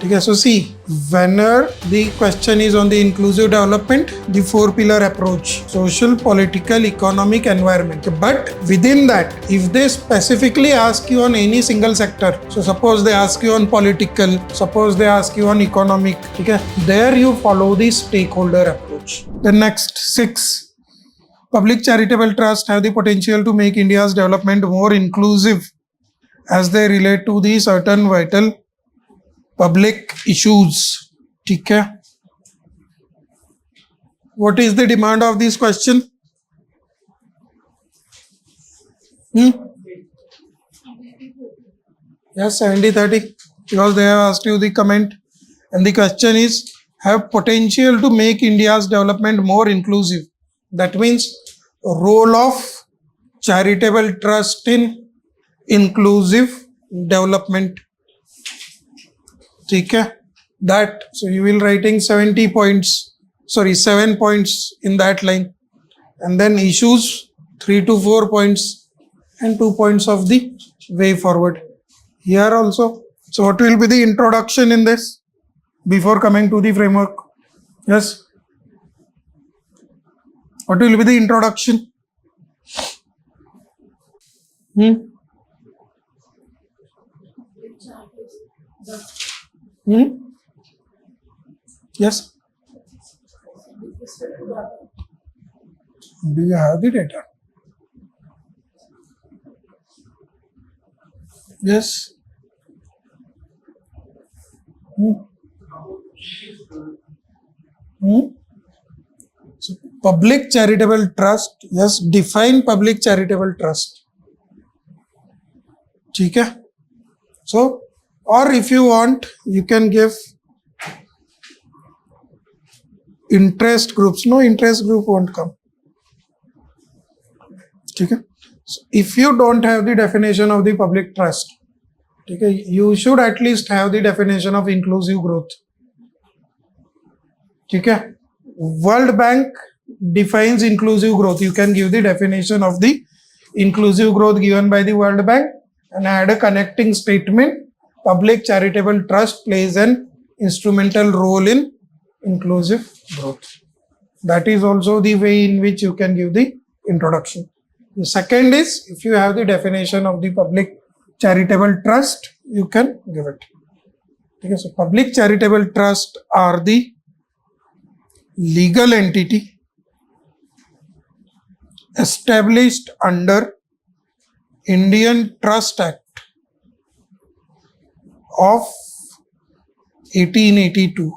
ठीक है. So see, whenever the question is on the inclusive development, the 4-pillar approach: social, political, economic, environment. But within that, if they specifically ask you on any single sector, so suppose they ask you on political, suppose they ask you on economic, ठीक है, there you follow the stakeholder approach. The next 6. Public charitable trusts have the potential to make India's development more inclusive as they relate to the certain vital public issues. ठीक है. What is the demand of this question? Yes, 70-30, because they have asked you the comment, and the question is have potential to make India's development more inclusive. That means role of charitable trust in inclusive development. ठीक है. That, so you will writing 7 points in that line, and then issues 3 to 4 points and 2 points of the way forward here also. So what will be the introduction in this before coming to the framework? Yes, what will be the introduction? Yes, do you have the data? Yes. So public charitable trust, yes, define public charitable trust. ठीक है. So, or if you want, you can give interest groups. No, interest group won't come. ठीक है. So if you don't have the definition of the public trust, ठीक है, you should at least have the definition of inclusive growth. ठीक है. World Bank defines inclusive growth. You can give the definition of the inclusive growth given by the World Bank and add a connecting statement. Public charitable trust plays an instrumental role in inclusive growth. That is also the way in which you can give the introduction. The second is, if you have the definition of the public charitable trust, you can give it. Okay, so public charitable trust are the legal entity established under Indian Trust Act of 1882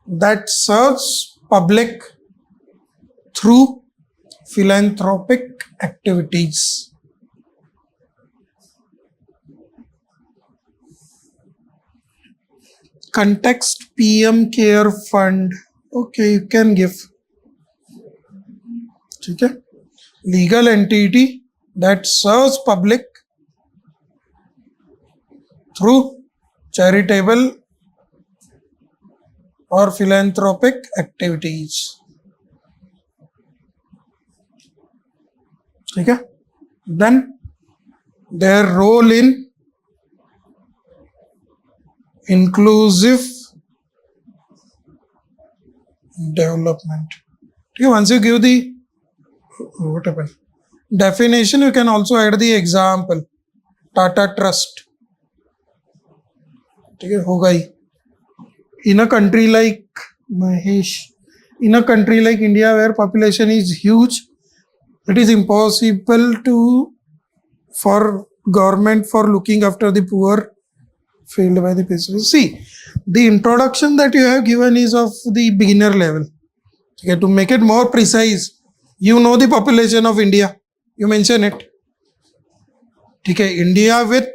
that serves public through philanthropic activities. Context: PM Care Fund. Okay, you can give. ठीक है. Legal entity that serves public through charitable or philanthropic activities. ठीक है. Then their role in inclusive development. Okay, once you give the what happened definition, you can also add the example. Tata Trust. ठीक है, होगा ही. In a country like Mahesh, in a country like India where population is huge, it is impossible for government for looking after the poor failed by the patients. See, the introduction that you have given is of the beginner level. Okay, to make it more precise, you know the population of India. You mention it. Okay, India with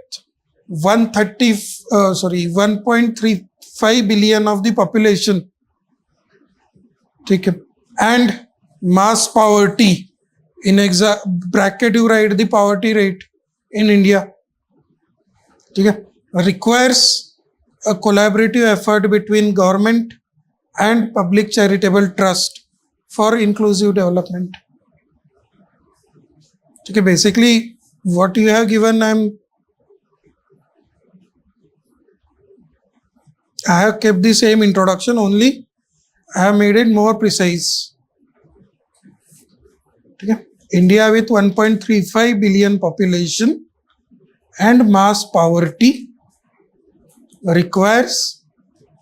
1.35 billion of the population. Okay, and mass poverty. In bracket you write the poverty rate in India. Okay, requires a collaborative effort between government and public charitable trust for inclusive development. Okay, basically what you have given, I have kept the same introduction, only I have made it more precise. Okay. India with 1.35 billion population and mass poverty requires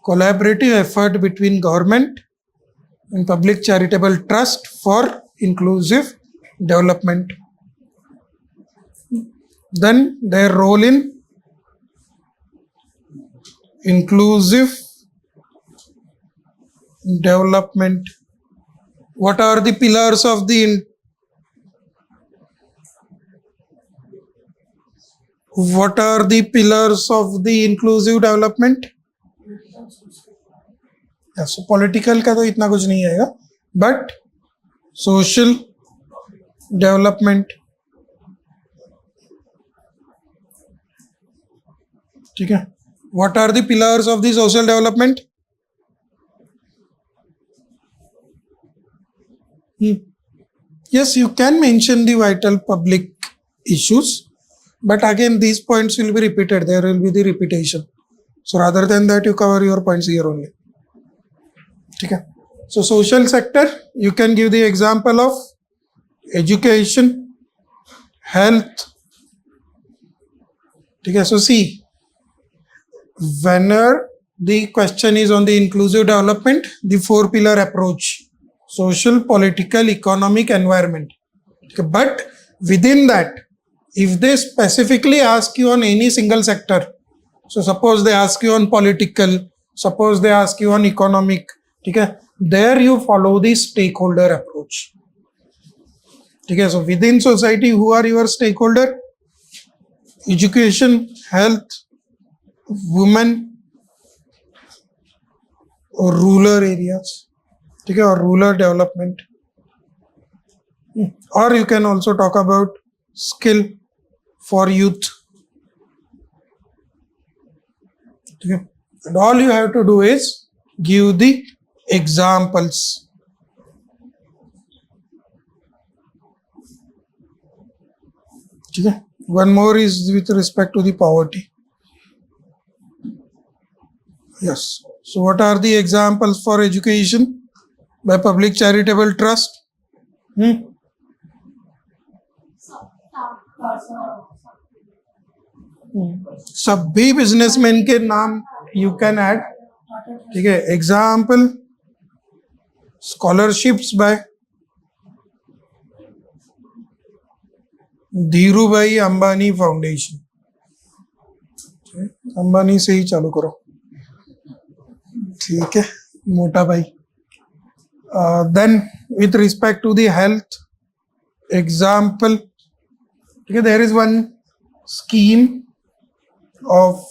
collaborative effort between government and public charitable trust for inclusive development. Then their role in inclusive development. What are the pillars of the inclusive development? So political का तो इतना कुछ नहीं आएगा, but social development. ठीक है. What are the pillars of the social development? Yes, you can mention the vital public issues, but again these points will be repeated. There will be the repetition. So rather than that, you cover your points here only. Okay. So social sector, you can give the example of education, health. Okay. So see, whenever the question is on the inclusive development, the 4-pillar approach: social, political, economic, environment. Okay. But within that, if they specifically ask you on any single sector, so suppose they ask you on political, suppose they ask you on economic, okay, there you follow the stakeholder approach. Okay, so within society, who are your stakeholder? Education, health, women, or rural areas, okay, or rural development. Or you can also talk about skill for youth. Okay. And all you have to do is give the examples. Okay. One more is with respect to the poverty. Yes. So what are the examples for education by public charitable trust? सभी businessman के नाम you can add. ठीक है. Example, scholarships by Dhirubhai Ambani foundation. Ambani से ही चालू करो. ठीक है, मोटा भाई. Then with respect to the health example, ठीक है, there is one scheme of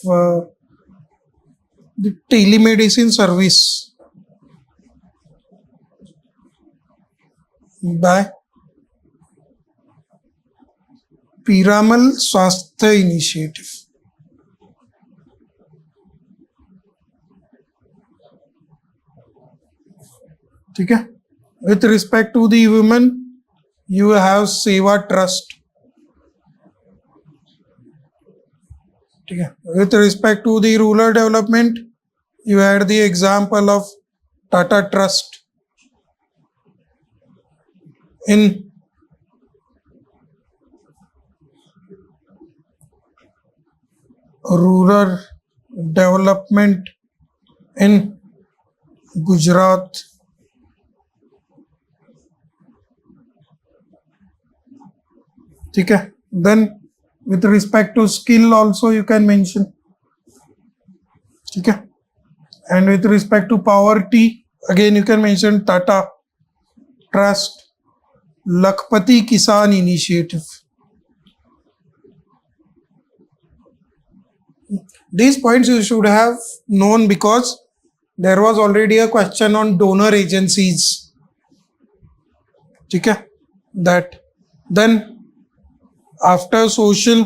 the telemedicine service by Piramal Swasthya Initiative. ठीक है. With respect to the women, you have Seva Trust. ठीक है. With respect to the rural development, you had the example of Tata Trust. In rural development in Gujarat. ठीक है. Then with respect to skill also you can mention. ठीक है. And with respect to poverty, again you can mention Tata Trust, Lakhpati Kisan Initiative. These points you should have known because there was already a question on donor agencies. ठीक है. That then after social,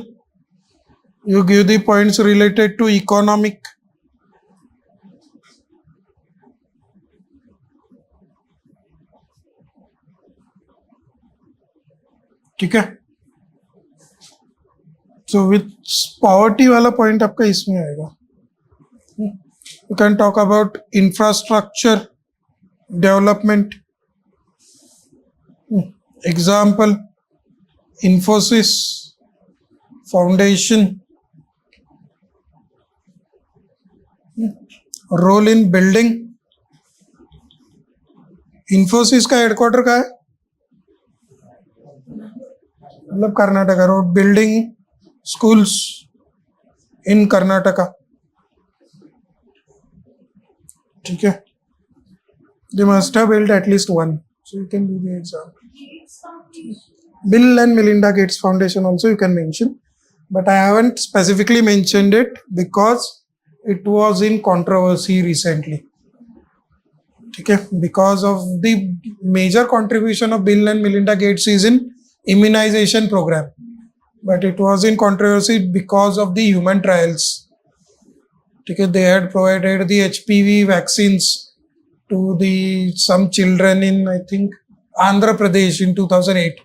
you give the points related to economic. ठीक है. So with poverty वाला point आपका इसमें आएगा. You can talk about infrastructure development. Example, Infosys Foundation, role in building. Infosys का headquarter का है, मतलब Karnataka. Road building schools in Karnataka. ठीक है, they must have built at least one. So you can do the example. Bill and Melinda Gates Foundation also you can mention, but I haven't specifically mentioned it because it was in controversy recently. Okay, because of the major contribution of Bill and Melinda Gates is in immunization program, but it was in controversy because of the human trials. Okay, they had provided the HPV vaccines to the some children in, I think, Andhra Pradesh in 2008.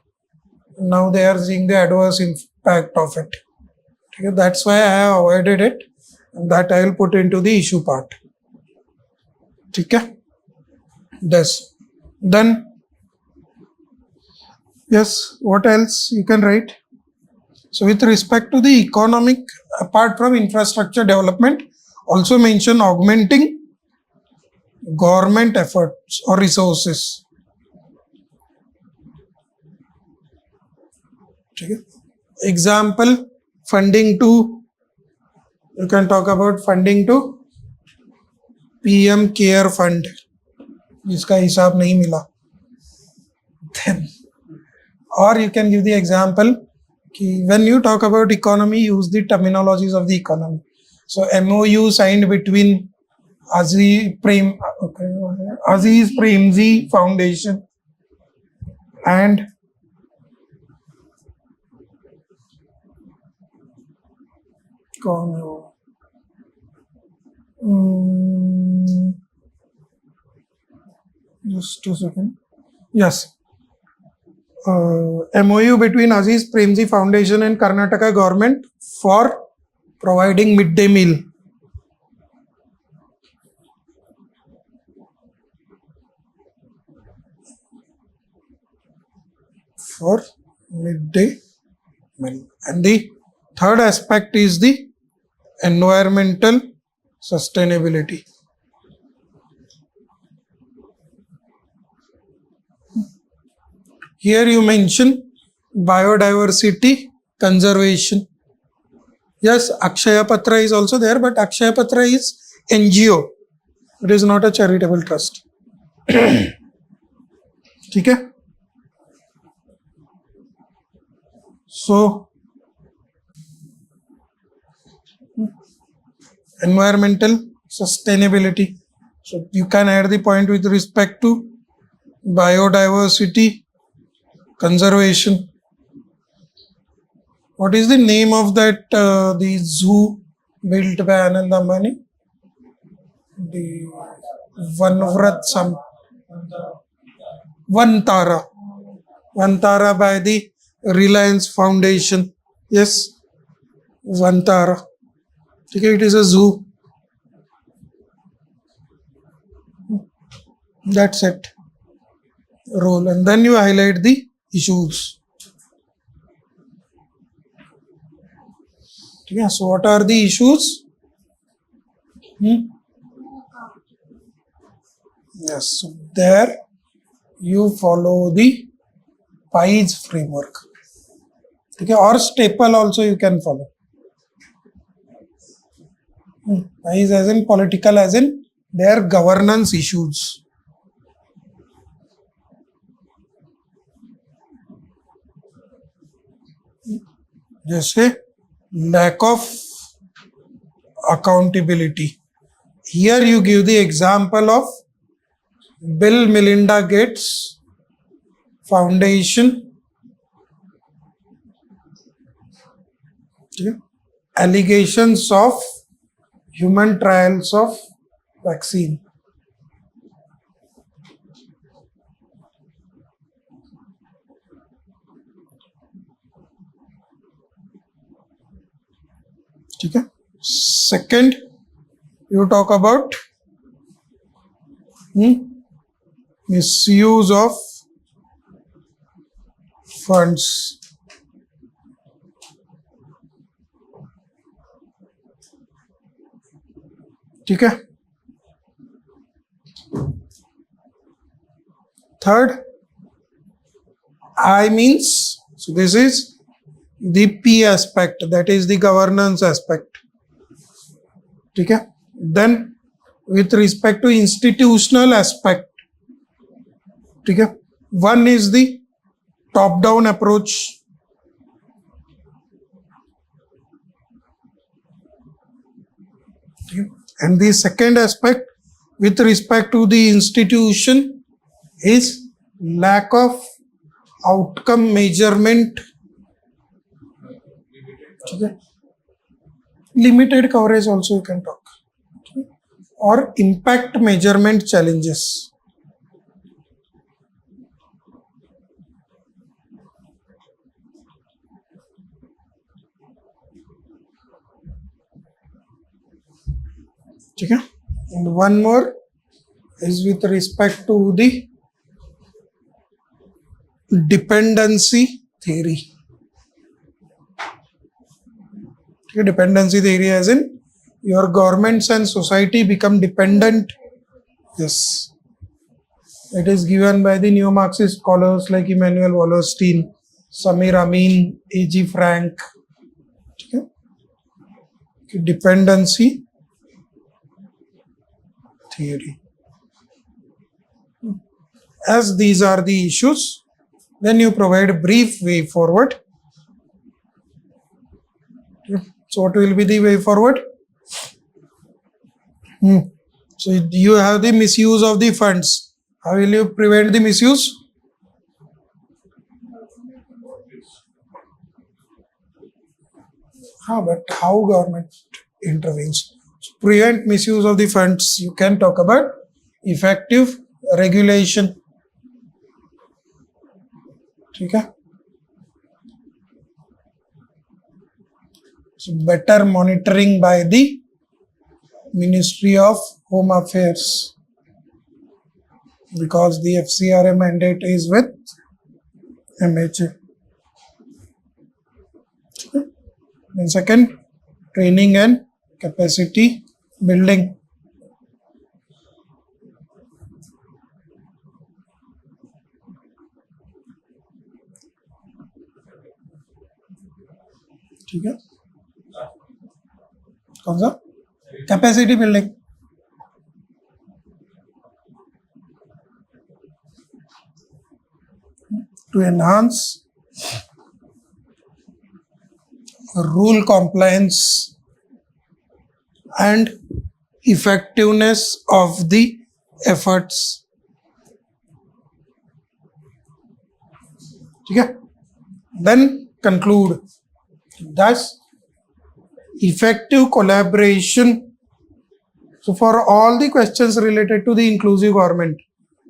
Now they are seeing the adverse impact of it. Okay, that's why I have avoided it, and that I will put into the issue part. Okay. This. Then, yes, what else you can write? So with respect to the economic, apart from infrastructure development, also mention augmenting government efforts or resources. Okay. Example, funding to, you can talk about funding to PM Care Fund. जिसका हिसाब नहीं मिला. Then, or you can give the example कि when you talk about economy, use the terminologies of the economy. So MOU signed between Aziz Premji Foundation and just a second. Yes. MOU between Aziz Premji Foundation and Karnataka government for providing midday meal. For midday meal. And the third aspect is the environmental sustainability. Here you mention biodiversity conservation. Yes, Akshaya Patra is also there, but Akshaya Patra is NGO. It is not a charitable trust. ठीक है? So, environmental sustainability. So you can add the point with respect to biodiversity conservation. What is the name of that the zoo built by Anand Ambani? The Vantara by the Reliance Foundation. Yes, Vantara. Okay, it is a zoo. That's it. Role, and then you highlight the issues. Yeah, so what are the issues? Yes, so there you follow the PIE's framework. Okay, or staple also you can follow. PIE's as in political, as in their governance issues. जैसे lack of accountability. Here you give the example of Bill Melinda Gates Foundation, allegations of human trials of vaccine. ठीक है. Second, you talk about misuse of funds. ठीक है. Third, I means, so this is the P aspect, that is the governance aspect. ठीक है. Then with respect to institutional aspect, ठीक है, one is the top down approach. And the second aspect with respect to the institution is lack of outcome measurement. Okay. Limited coverage also you can talk. Okay. Or impact measurement challenges. Okay. And one more is with respect to the dependency theory. Okay. Dependency theory as in your governments and society become dependent. Yes. It is given by the neo-Marxist scholars like Immanuel Wallerstein, Samir Amin, A.G. Frank. Okay. Okay. Dependency theory. As these are the issues, then you provide a brief way forward. Okay. So what will be the way forward? So you have the misuse of the funds. How will you prevent the misuse? But how government intervenes? To prevent misuse of the funds, you can talk about effective regulation. Okay. So better monitoring by the Ministry of Home Affairs, because the FCRA mandate is with MHA. Okay. And second, training and capacity building. ठीक है. कौन सा? Capacity building. To enhance rule compliance and effectiveness of the efforts. Okay. Then conclude. Thus, effective collaboration. So for all the questions related to the inclusive government,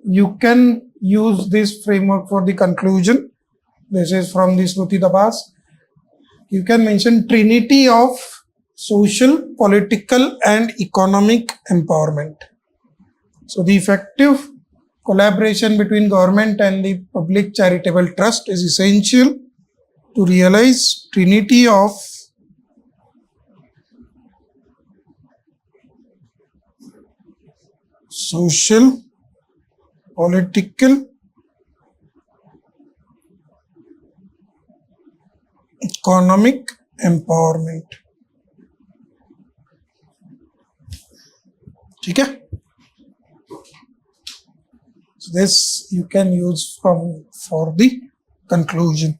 you can use this framework for the conclusion. This is from the Shruti Dabas. You can mention trinity of social, political and economic empowerment. So the effective collaboration between government and the public charitable trust is essential to realize trinity of social, political, economic empowerment. ठीक है. So this you can use for the conclusion.